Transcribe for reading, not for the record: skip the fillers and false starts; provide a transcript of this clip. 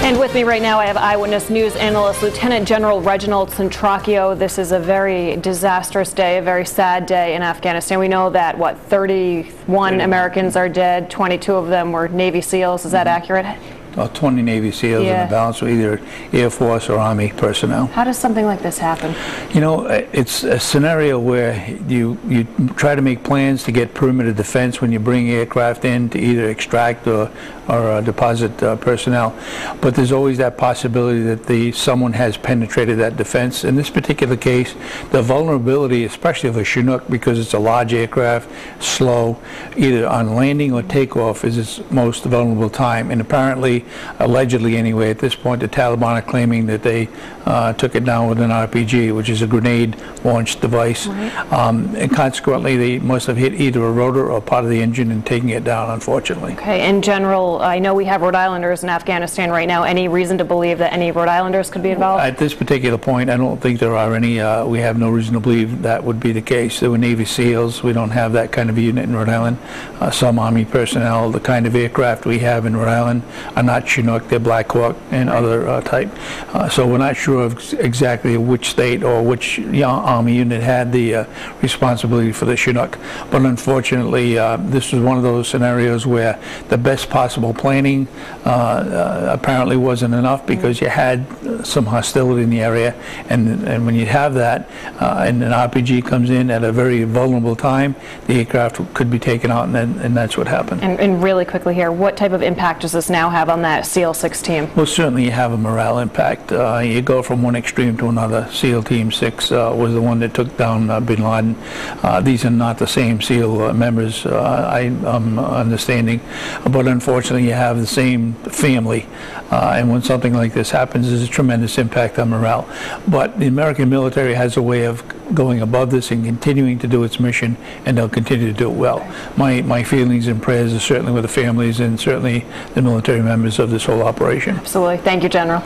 And with me right now, I have Eyewitness News analyst Lieutenant General Reginald Centracchio. This is a very disastrous day, a very sad day in Afghanistan. We know that, 31 Americans are dead, 22 of them were Navy SEALs. Is that accurate? 20 Navy SEAls, and the balance were either Air Force or Army personnel. How does something like this happen? You know, it's a scenario where you try to make plans to get perimeter defense when you bring aircraft in to either extract or deposit personnel, but there's always that possibility that someone has penetrated that defense. In this particular case, the vulnerability, especially of a Chinook, because it's a large aircraft, slow, either on landing or takeoff, is its most vulnerable time. And apparently, allegedly anyway, at this point, the Taliban are claiming that they took it down with an RPG, which is a grenade-launched device. Right. And consequently, they must have hit either a rotor or part of the engine and taking it down, unfortunately. Okay. In general, I know we have Rhode Islanders in Afghanistan right now. Any reason to believe that any Rhode Islanders could be involved? At this particular point, I don't think there are any. We have no reason to believe that would be the case. There were Navy SEALs. We don't have that kind of unit in Rhode Island. Some Army personnel. The kind of aircraft we have in Rhode Island are not Chinook. They're Black Hawk and other type. So we're not sure of exactly which state or which Army unit had the responsibility for the Chinook. But unfortunately, this was one of those scenarios where the best possible planning apparently wasn't enough, because you had some hostility in the area, and when you have that and an RPG comes in at a very vulnerable time, the aircraft could be taken out, and that's what happened. And really quickly here, what type of impact does this now have on that SEAL 6 team? Well, certainly you have a morale impact. You go from one extreme to another. SEAL Team 6 was the one that took down bin Laden. These are not the same SEAL members, I'm understanding, but unfortunately you have the same family, and when something like this happens, there's a tremendous impact on morale. But the American military has a way of going above this and continuing to do its mission, and they'll continue to do it well. My feelings and prayers are certainly with the families and certainly the military members of this whole operation. Absolutely. Thank you, General.